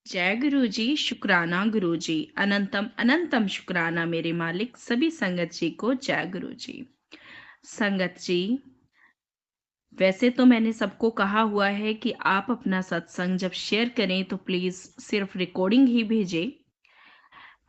जय गुरु जी, शुक्राना गुरु जी, अनंतम अनंतम शुक्राना मेरे मालिक सभी संगत जी को जय गुरु जी। संगत जी, वैसे तो मैंने सबको कहा हुआ है कि आप अपना सत्संग जब शेयर करें तो प्लीज सिर्फ रिकॉर्डिंग ही भेजें।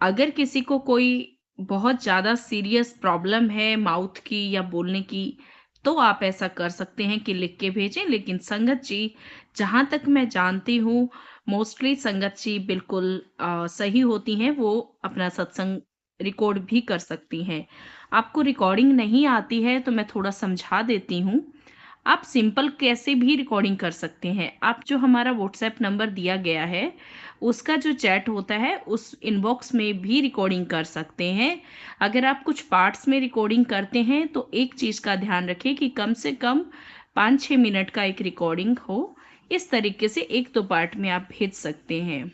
अगर किसी को कोई बहुत ज़्यादा सीरियस प्रॉब्लम है माउथ की या बोलने की, तो आप ऐसा कर सकते हैं कि लिख के भेजें। लेकिन संगत जी, जहाँ तक मैं जानती हूँ, मोस्टली संगत जी बिल्कुल सही होती हैं, वो अपना सत्संग रिकॉर्ड भी कर सकती हैं। आपको रिकॉर्डिंग नहीं आती है, तो मैं थोड़ा समझा देती हूँ। आप सिंपल कैसे भी रिकॉर्डिंग कर सकते हैं। आप जो हमारा व्हाट्सएप नंबर दिया गया है, उसका जो चैट होता है, उस इनबॉक्स में भी रिकॉर्डिंग कर सकते हैं। अगर आप कुछ पार्ट्स में रिकॉर्डिंग करते हैं, तो एक चीज़ का ध्यान रखें कि कम से कम 5-6 मिनट का एक रिकॉर्डिंग हो। इस तरीके से 1-2 पार्ट में आप भेज सकते हैं।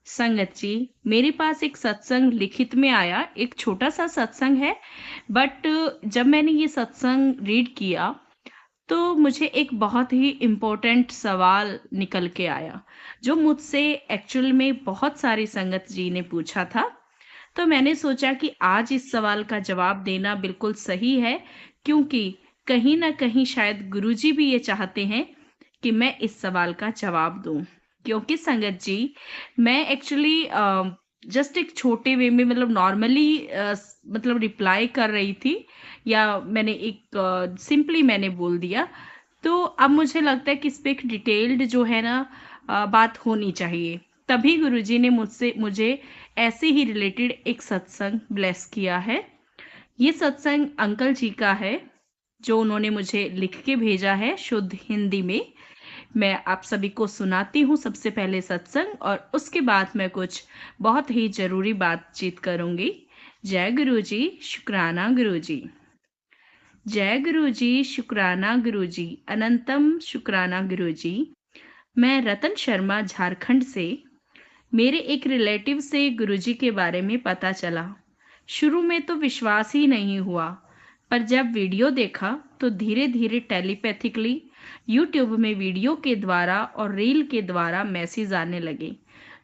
संगत जी, मेरे पास एक सत्संग लिखित में आया, एक छोटा-सा सत्संग है, बट जब मैंने ये सत्संग रीड किया, तो मुझे एक बहुत ही इम्पोर्टेंट सवाल निकल के आया, जो मुझसे एक्चुअल में बहुत सारी संगत जी ने पूछा था। तो मैंने सोचा कि आज इस सवाल का जवाब देना बिल्कुल सही है, क्योंकि कहीं न कहीं शायद गुरुजी भी ये चाहते हैं कि मैं इस सवाल का जवाब दूँ। क्योंकि संगत जी, मैं एक्चुअली जस्ट एक छोटे वे में मतलब नॉर्मली मतलब रिप्लाई कर रही थी, या मैंने एक सिंपली मैंने बोल दिया। तो अब मुझे लगता है कि इस पे एक डिटेल्ड जो है ना बात होनी चाहिए। तभी गुरुजी ने मुझे ऐसे ही रिलेटेड एक सत्संग ब्लेस किया है। ये सत्संग अंकल जी का है, जो उन्होंने मुझे लिख के भेजा है शुद्ध हिंदी में। मैं आप सभी को सुनाती हूँ सबसे पहले सत्संग, और उसके बाद मैं कुछ बहुत ही ज़रूरी बातचीत करूँगी। जय गुरु जी, शुक्राना गुरु जी। जय गुरु जी, शुक्राना गुरु जी, अनंतम शुक्राना गुरु जी। मैं रतन शर्मा, झारखंड से। मेरे एक रिलेटिव से गुरुजी के बारे में पता चला। शुरू में तो विश्वास ही नहीं हुआ, पर जब वीडियो देखा तो धीरे धीरे टेलीपैथिकली यूट्यूब में वीडियो के द्वारा और रील के द्वारा मैसेज आने लगे।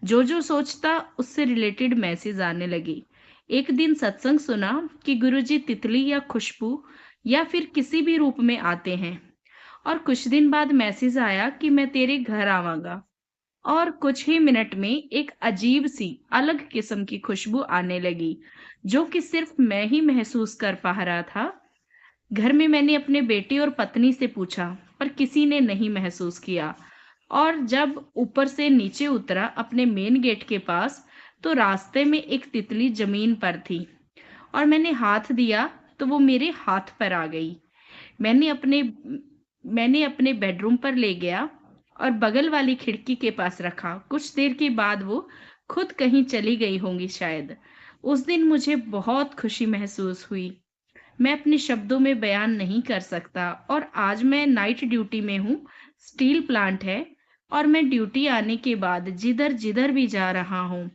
जो जो सोचता उससे रिलेटेड मैसेज आने लगी। एक दिन सत्संग सुना कि गुरुजी तितली या खुशबू या फिर किसी भी रूप में आते हैं, और कुछ दिन बाद मैसेज आया कि मैं तेरे घर आवांगा। और कुछ ही मिनट में एक अजीब सी अलग किस्म की खुशबू आने लगी, जो कि सिर्फ मैं ही महसूस कर पा रहा था। घर में मैंने अपने बेटे और पत्नी से पूछा, पर किसी ने नहीं महसूस किया। और जब ऊपर से नीचे उतरा अपने मेन गेट के पास, तो रास्ते में एक तितली जमीन पर थी, और मैंने हाथ दिया तो वो मेरे हाथ पर आ गई। मैंने अपने मैंने अपने बेडरूम पर ले गया और बगल वाली खिड़की के पास रखा। कुछ देर के बाद वो खुद कहीं चली गई होंगी शायद। उस दिन मुझे बहुत खुशी महसूस हुई। मैं अपने शब्दों में बयान नहीं कर सकता। और आज मैं नाइट ड्यूटी में हूँ, स्टील प्लांट है, और मैं ड्यूटी आने के बाद जिधर जिधर भी जा रहा हूँ,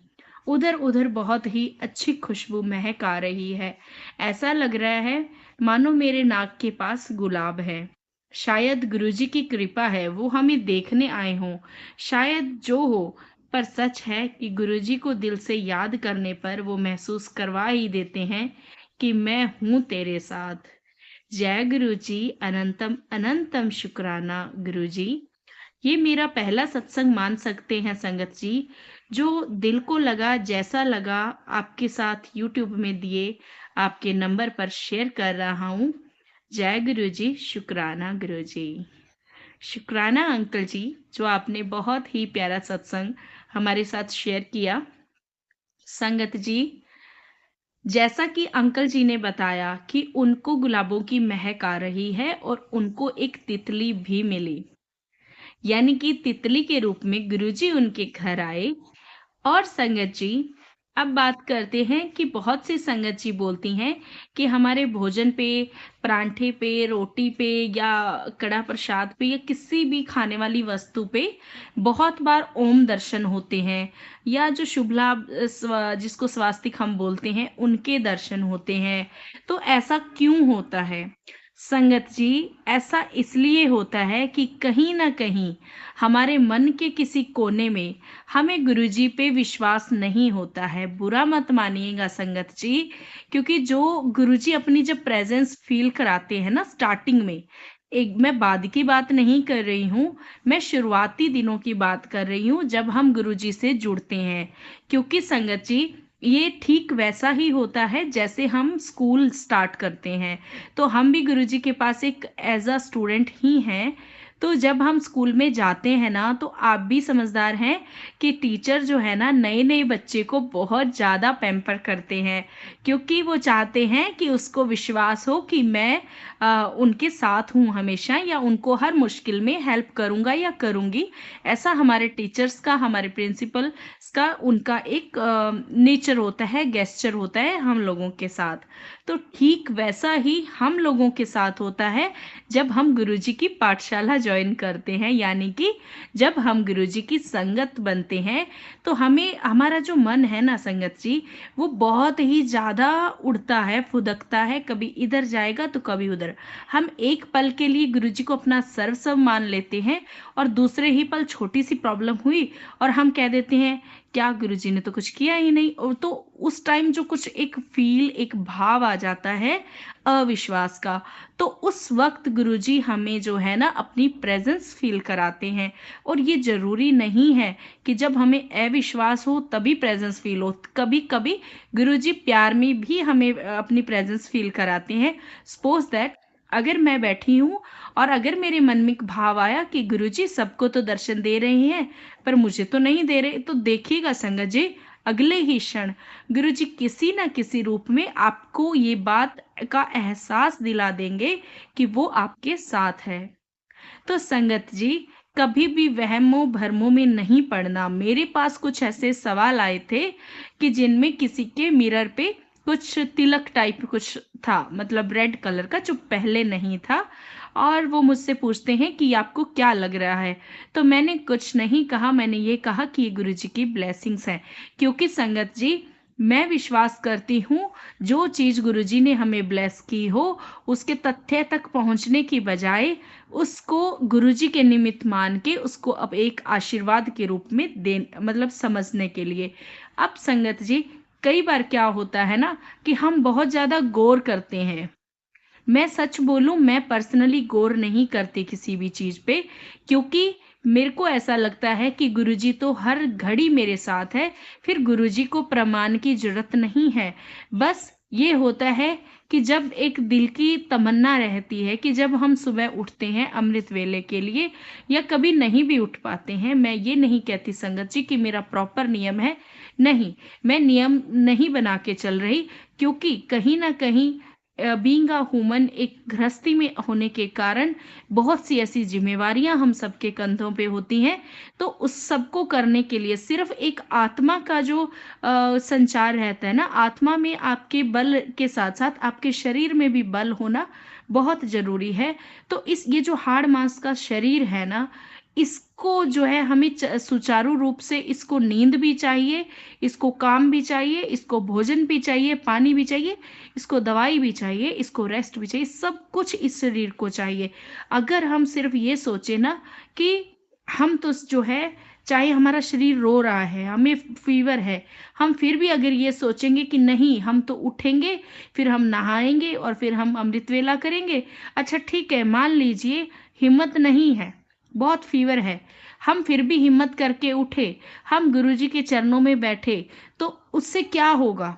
उधर उधर बहुत ही अच्छी खुशबू महक आ रही है। ऐसा लग रहा है मानो मेरे नाक के पास गुलाब है। शायद गुरुजी की कृपा है, वो हमें देखने आए हों। शायद जो हो, पर सच है कि गुरुजी को दिल से याद करने पर वो महसूस करवा ही देते हैं कि मैं हूँ तेरे साथ। जय गुरु जी, अनंतम अनंतम शुक्राना गुरु जी। ये मेरा पहला सत्संग मान सकते हैं संगत जी, जो दिल को लगा, जैसा लगा आपके साथ यूट्यूब में दिए आपके नंबर पर शेयर कर रहा हूँ। जय गुरु जी, शुक्राना गुरु जी। शुक्राना अंकल जी, जो आपने बहुत ही प्यारा सत्संग हमारे साथ शेयर किया। संगत जी, जैसा कि अंकल जी ने बताया कि उनको गुलाबों की महक आ रही है और उनको एक तितली भी मिली, यानी कि तितली के रूप में गुरुजी उनके घर आए। और संगत जी, अब बात करते हैं कि बहुत सी संगत जी बोलती हैं कि हमारे भोजन पे, परांठे पे, रोटी पे, या कड़ा प्रसाद पे, या किसी भी खाने वाली वस्तु पे बहुत बार ओम दर्शन होते हैं, या जो शुभ लाभ जिसको स्वास्तिक हम बोलते हैं, उनके दर्शन होते हैं। तो ऐसा क्यों होता है? संगत जी, ऐसा इसलिए होता है कि कहीं न कहीं हमारे मन के किसी कोने में हमें गुरुजी पे विश्वास नहीं होता है। बुरा मत मानिएगा संगत जी, क्योंकि जो गुरुजी अपनी जब प्रेज़ेंस फ़ील कराते हैं ना स्टार्टिंग में, एक मैं बाद की बात नहीं कर रही हूँ, मैं शुरुआती दिनों की बात कर रही हूँ जब हम गुरुजी से जुड़ते हैं। क्योंकि संगत जी, ये ठीक वैसा ही होता है जैसे हम स्कूल स्टार्ट करते हैं। तो हम भी गुरुजी के पास एक एज़ अ स्टूडेंट ही हैं। तो जब हम स्कूल में जाते हैं ना, तो आप भी समझदार हैं कि टीचर जो है ना, नए-नए बच्चे को बहुत ज़्यादा पैम्पर करते हैं, क्योंकि वो चाहते हैं कि उसको विश्वास हो कि मैं उनके साथ हूँ हमेशा या उनको हर मुश्किल में हेल्प करूँगा या करूँगी। ऐसा हमारे टीचर्स का, हमारे प्रिंसिपल्स का उनका एक नेचर होता है, गेस्चर होता है हम लोगों के साथ। तो ठीक वैसा ही हम लोगों के साथ होता है जब हम गुरुजी की पाठशाला जॉइन करते हैं, यानी कि जब हम गुरुजी की संगत बनते हैं, तो हमें हमारा जो मन है ना संगत जी, वो बहुत ही ज़्यादा उड़ता है, फुदकता है, कभी इधर जाएगा तो कभी उधर। हम एक पल के लिए गुरुजी को अपना सर्वस्व मान लेते हैं और दूसरे ही पल छोटी-सी प्रॉब्लम हुई और हम कह देते हैं, क्या गुरुजी ने तो कुछ किया ही नहीं। और तो उस टाइम जो कुछ एक फ़ील, एक भाव आ जाता है अविश्वास का, तो उस वक़्त गुरुजी हमें जो है ना अपनी प्रेज़ेंस फ़ील कराते हैं। और ये ज़रूरी नहीं है कि जब हमें अविश्वास हो तभी प्रेज़ेंस फ़ील हो। कभी-कभी गुरुजी प्यार में भी हमें अपनी प्रेज़ेंस फ़ील कराते हैं। सपोज़ दैट अगर मैं बैठी हूँ और अगर मेरे मन में एक भाव आया कि गुरुजी सबको तो दर्शन दे रहे हैं, पर मुझे तो नहीं दे रहे, तो देखिएगा संगत जी, अगले ही क्षण गुरुजी किसी न किसी रूप में आपको ये बात का एहसास दिला देंगे कि वो आपके साथ है। तो संगत जी, कभी भी वहमों भरमों में नहीं पड़ना। मेरे पास कुछ ऐसे सवाल आए थे कि जिनमें किसी के मिरर पे कुछ तिलक टाइप कुछ था, मतलब रेड कलर का, जो पहले नहीं था। और वो मुझसे पूछते हैं कि आपको क्या लग रहा है? तो मैंने कुछ नहीं कहा, मैंने ये कहा कि ये गुरुजी की ब्लेसिंग्स हैं। क्योंकि संगत जी, मैं विश्वास करती हूँ, जो चीज़ गुरुजी ने हमें ब्लेस की हो, उसके तथ्य तक पहुँचने की बजाय उसको गुरुजी के निमित्त मान के उसको अब एक आशीर्वाद के रूप में मतलब समझने के लिए। अब संगत जी, कई बार क्या होता है ना कि हम बहुत ज़्यादा गौर करते हैं। मैं सच बोलूँ, मैं पर्सनली गौर नहीं करती किसी भी चीज़ पे, क्योंकि मेरे को ऐसा लगता है कि गुरुजी तो हर घड़ी मेरे साथ है, फिर गुरुजी को प्रमाण की ज़रूरत नहीं है। बस ये होता है कि जब एक दिल की तमन्ना रहती है कि जब हम सुबह उठते हैं अमृत वेले के लिए या कभी नहीं भी उठ पाते हैं, मैं ये नहीं कहती संगत जी कि मेरा प्रॉपर नियम है, नहीं, मैं नियम नहीं बना के चल रही, क्योंकि कहीं न कहीं बीइंग अ ह्यूमन एक गृहस्थी में होने के कारण बहुत सी ऐसी ज़िम्मेवारियाँ हम सबके कंधों पे होती हैं, तो उस सबको करने के लिए सिर्फ़ एक आत्मा का जो संचार रहता है ना, आत्मा में आपके बल के साथ-साथ आपके शरीर में भी बल होना बहुत ज़रूरी है। तो इस ये जो हाड़-माँस का शरीर है ना, इसको जो है हमें सुचारू रूप से इसको नींद भी चाहिए, इसको काम भी चाहिए, इसको भोजन भी चाहिए, पानी भी चाहिए, इसको दवाई भी चाहिए, इसको रेस्ट भी चाहिए, सब कुछ इस शरीर को चाहिए। अगर हम सिर्फ़ ये सोचे ना कि हम तो जो है, चाहे हमारा शरीर रो रहा है, हमें फ़ीवर है, हम फिर भी अगर ये सोचेंगे कि नहीं हम तो उठेंगे, फिर हम नहाएँगे और फिर हम अमृत वेला करेंगे। अच्छा ठीक है, मान लीजिए हिम्मत नहीं है, बहुत फ़ीवर है, हम फिर भी हिम्मत करके उठे, हम गुरुजी के चरणों में बैठे, तो उससे क्या होगा?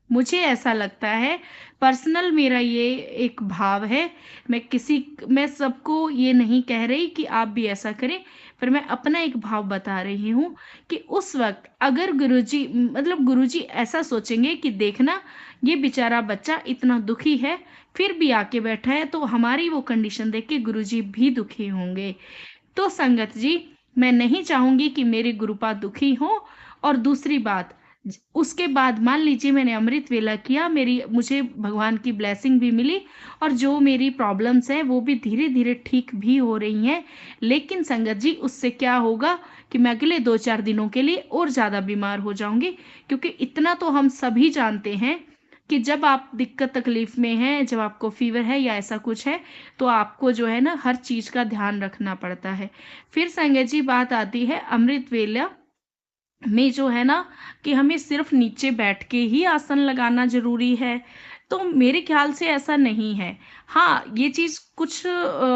मुझे ऐसा लगता है, पर्सनल मेरा ये एक भाव है, मैं सबको ये नहीं कह रही कि आप भी ऐसा करें, पर मैं अपना एक भाव बता रही हूँ कि उस वक़्त अगर गुरुजी मतलब गुरुजी ऐसा सोचेंगे कि देखना, ये बेचारा बच्चा इतना दुखी है, फिर भी आके बैठा है, तो हमारी वो कंडीशन देख के गुरुजी भी दुखी होंगे। तो संगत जी, मैं नहीं चाहूँगी कि मेरे गुरुपाद दुखी हों। और दूसरी बात, उसके बाद मान लीजिए मैंने अमृत वेला किया, मेरी मुझे भगवान की ब्लेसिंग भी मिली और जो मेरी प्रॉब्लम्स हैं वो भी धीरे-धीरे ठीक भी हो रही हैं। लेकिन संगत जी, उससे क्या होगा कि मैं अगले 2-4 दिनों के लिए और ज़्यादा बीमार हो जाऊँगी, क्योंकि इतना तो हम सभी जानते हैं कि जब आप दिक्कत तकलीफ में हैं, जब आपको फ़ीवर है या ऐसा कुछ है, तो आपको जो है ना हर चीज़ का ध्यान रखना पड़ता है। फिर संगत जी बात आती है अमृत वेला में जो है ना कि हमें सिर्फ नीचे बैठ के ही आसन लगाना ज़रूरी है, तो मेरे ख़्याल से ऐसा नहीं है। हाँ, ये चीज़ कुछ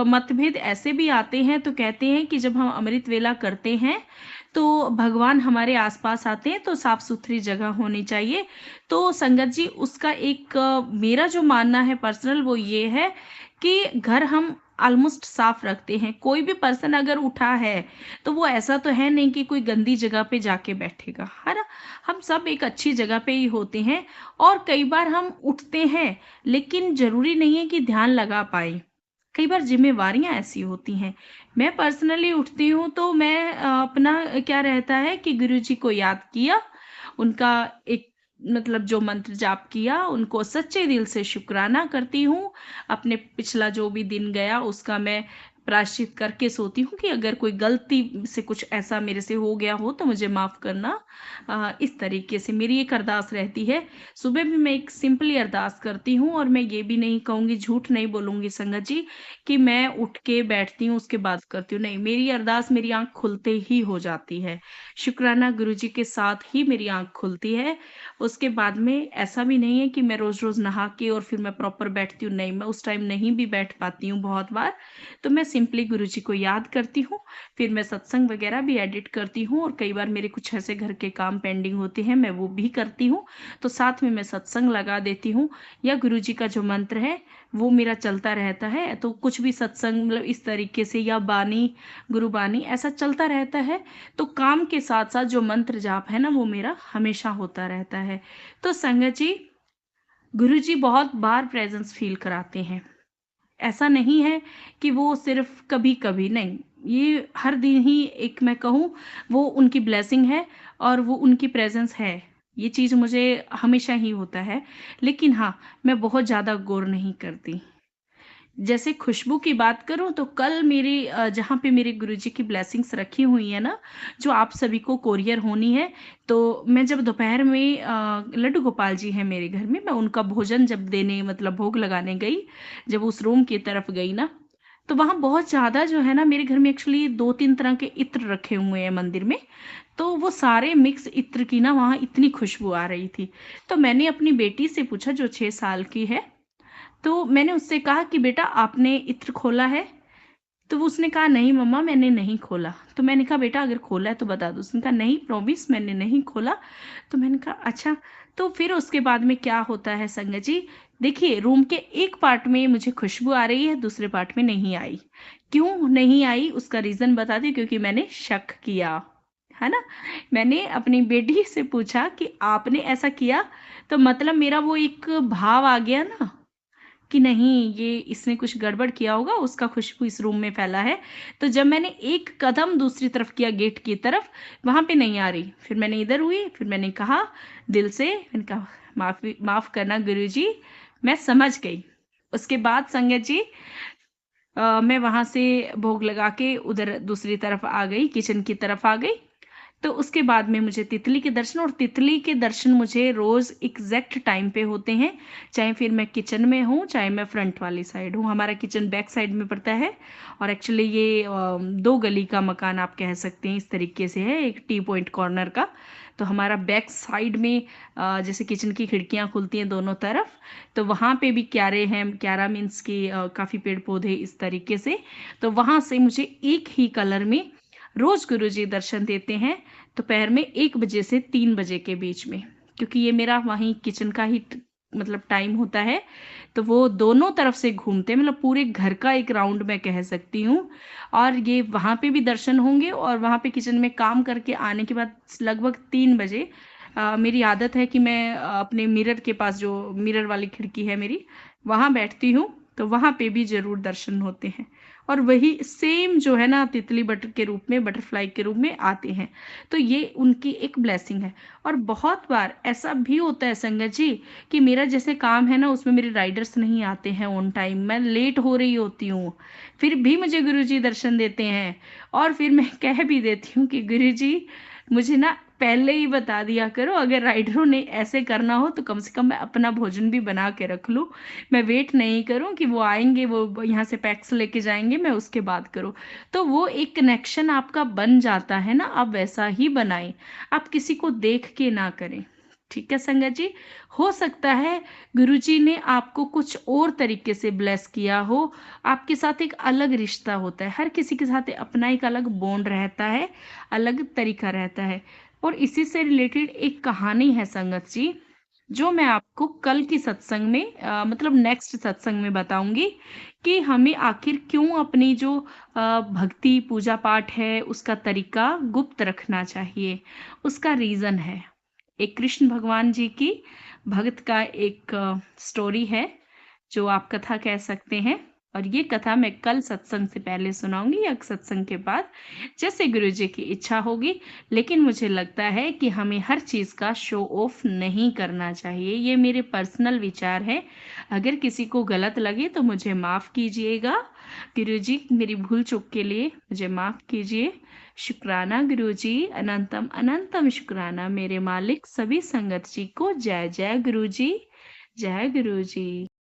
मतभेद ऐसे भी आते हैं तो कहते हैं कि जब हम अमृत वेला करते हैं, तो भगवान हमारे आस-पास आते हैं तो साफ-सुथरी जगह होनी चाहिए। तो संगत जी उसका एक मेरा जो मानना है पर्सनल वो ये है कि घर हम ऑलमोस्ट साफ रखते हैं। कोई भी पर्सन अगर उठा है तो वो ऐसा तो है नहीं कि कोई गंदी जगह पे जाके बैठेगा, है ना? हम सब एक अच्छी जगह पे ही होते हैं और कई बार हम उठते हैं, लेकिन ज़रूरी नहीं है कि ध्यान लगा पाएँ। कई बार ज़िम्मेवारियाँ ऐसी होती हैं। मैं पर्सनली उठती हूँ तो मैं अपना क्या रहता है कि गुरुजी को याद किया, उनका एक मतलब जो मंत्र जाप किया, उनको सच्चे दिल से शुकराना करती हूँ। अपने पिछला जो भी दिन गया उसका मैं प्रायश्चित करके सोती हूँ कि अगर कोई गलती से कुछ ऐसा मेरे से हो गया हो तो मुझे माफ़ करना। इस तरीके से मेरी एक अरदास रहती है। सुबह भी मैं एक सिंपली अरदास करती हूँ और मैं ये भी नहीं कहूँगी, झूठ नहीं बोलूँगी संगत जी कि मैं उठ के बैठती हूँ उसके बाद करती हूँ। नहीं, मेरी अरदास मेरी आँख खुलते ही हो जाती है। शुक्राना गुरुजी के साथ ही मेरी आँख खुलती है। उसके बाद में ऐसा भी नहीं है कि मैं रोज़-रोज़ नहा के और फिर मैं प्रॉपर बैठती हूँ, नहीं, मैं उस टाइम नहीं भी बैठ पाती हूँ बहुत बार। तो मैं सिंपली गुरुजी को याद करती हूँ, फिर मैं सत्संग वगैरह भी एडिट करती हूँ और कई बार मेरे कुछ ऐसे घर के काम पेंडिंग होते हैं, मैं वो भी करती हूँ। तो साथ में मैं सत्संग लगा देती हूँ या गुरुजी का जो मंत्र है, वो मेरा चलता रहता है। तो कुछ भी सत्संग मतलब इस तरीके से या बानी, गुरुबानी ऐसा चलता रहता है। तो काम के साथ-साथ जो मंत्र जाप है ना, वो मेरा हमेशा होता रहता है। तो संगत जी, गुरुजी बहुत बार प्रेज़ेंस फ़ील कराते हैं। ऐसा नहीं है कि वो सिर्फ़ कभी-कभी, नहीं, ये हर दिन ही एक मैं कहूँ वो उनकी ब्लेसिंग है और वो उनकी प्रेज़ेंस है। ये चीज़ मुझे हमेशा ही होता है। लेकिन हाँ, मैं बहुत ज़्यादा गौर नहीं करती। जैसे खुशबू की बात करूँ तो कल मेरी जहाँ पे मेरे गुरुजी की ब्लेसिंग्स रखी हुई हैं ना, जो आप सभी को कोरियर होनी है, तो मैं जब दोपहर में लड्डू गोपाल जी हैं मेरे घर में, मैं उनका भोजन जब देने मतलब भोग लगाने गई, जब उस रूम की तरफ गई ना, तो वहाँ बहुत ज़्यादा जो है ना मेरे घर में एक्चुअली 2-3 तरह के इत्र रखे हुए हैं मंदिर में, तो वो सारे मिक्स इत्र की ना वहाँ इतनी खुशबू आ रही थी। तो मैंने अपनी बेटी से पूछा जो 6 साल की है, तो मैंने उससे कहा कि बेटा आपने इत्र खोला है? तो वो उसने कहा नहीं मम्मा मैंने नहीं खोला। तो मैंने कहा बेटा अगर खोला है तो बता दो। उसने कहा नहीं प्रॉमिस मैंने नहीं खोला। तो मैंने कहा अच्छा। तो फिर उसके बाद में क्या होता है संगत जी, देखिए रूम के एक पार्ट में मुझे खुशबू आ रही है, दूसरे पार्ट में नहीं आई। क्यों नहीं आई उसका रीज़न बताती हूँ, क्योंकि मैंने शक किया, है ना? मैंने अपनी बेटी से पूछा कि आपने ऐसा किया? तो मतलब मेरा वो एक भाव आ गया ना कि नहीं ये इसने कुछ गड़बड़ किया होगा, उसका खुशबू इस रूम में फैला है। तो जब मैंने एक कदम दूसरी तरफ किया गेट की तरफ, वहाँ पे नहीं आ रही। फिर मैंने इधर हुई, फिर मैंने कहा दिल से, मैंने कहा माफ़ करना गुरुजी, मैं समझ गई। उसके बाद संगत जी मैं वहाँ से भोग लगा के उधर दूसरी तरफ आ गई, किचन की तरफ आ गई। तो उसके बाद में मुझे तितली के दर्शन, और तितली के दर्शन मुझे रोज़ एग्ज़ैक्ट टाइम पे होते हैं, चाहे फिर मैं किचन में हूँ, चाहे मैं फ्रंट वाली साइड हूँ। हमारा किचन बैक साइड में पड़ता है और एक्चुअली ये 2 गली का मकान आप कह सकते हैं, इस तरीके से है, एक टी पॉइंट कॉर्नर का। तो हमारा बैक साइड में जैसे किचन की खिड़कियाँ खुलती हैं दोनों तरफ, तो वहाँ पे भी क्यारे हैं, क्यारा मीन्स कि काफ़ी पेड़-पौधे इस तरीके से। तो वहाँ से मुझे एक ही कलर में रोज़ गुरुजी दर्शन देते हैं, दोपहर में 1 बजे से 3 बजे के बीच में, क्योंकि ये मेरा वहीं किचन का ही मतलब टाइम होता है, तो वो दोनों तरफ से घूमते हैं, मतलब पूरे घर का एक राउंड मैं कह सकती हूँ। और ये वहाँ पे भी दर्शन होंगे और वहाँ पे किचन में काम करके आने के बाद लगभग 3 बजे मेरी आदत है कि मैं अपने मिरर के पास, जो मिरर वाली खिड़की है मेरी, वहाँ बैठती हूँ, तो वहाँ पे भी ज़रूर दर्शन होते हैं। और वही सेम जो है ना तितली बटर के रूप में, बटरफ्लाई के रूप में आते हैं। तो ये उनकी एक ब्लेसिंग है। और बहुत बार ऐसा भी होता है संगत जी कि मेरा जैसे काम है ना उसमें मेरे राइडर्स नहीं आते हैं ऑन टाइम, मैं लेट हो रही होती हूँ, फिर भी मुझे गुरुजी दर्शन देते हैं और फिर मैं कह भी देती हूँ कि गुरुजी मुझे ना पहले ही बता दिया करो, अगर राइडरों ने ऐसे करना हो तो कम से कम मैं अपना भोजन भी बना के रख लूँ। मैं वेट नहीं करूँ कि वो आएँगे, वो यहाँ से पैक्स लेके जाएँगे, मैं उसके बाद करूँ। तो वो एक कनेक्शन आपका बन जाता है ना, आप वैसा ही बनाएँ। आप किसी को देख के ना करें। ठीक है संगत जी? हो सकता है गुरुजी ने आपको कुछ और तरीके से ब्लेस किया हो, आपके साथ एक अलग रिश्ता होता है। हर किसी के साथ अपना एक अलग बॉन्ड रहता है, अलग तरीका रहता है। और इसी से रिलेटेड एक कहानी है संगत जी, जो मैं आपको कल की सत्संग में मतलब नेक्स्ट सत्संग में बताऊँगी कि हमें आखिर क्यों अपनी जो भक्ति पूजा पाठ है उसका तरीका गुप्त रखना चाहिए। उसका रीज़न है। एक कृष्ण भगवान जी की भक्त का एक स्टोरी है, जो आप कथा कह सकते हैं। और ये कथा मैं कल सत्संग से पहले सुनाऊँगी या सत्संग के बाद, जैसे गुरुजी की इच्छा होगी। लेकिन मुझे लगता है कि हमें हर चीज़ का शो ऑफ नहीं करना चाहिए। ये मेरे पर्सनल विचार हैं। अगर किसी को गलत लगे तो मुझे माफ़ कीजिएगा। गुरुजी मेरी भूल-चूक के लिए मुझे माफ़ कीजिए। शुक्राना गुरुजी, अनंतम अनंतम शुक्राना मेरे मालिक सभी संगत जी को। जय जय गुरुजी, जय गुरुजी।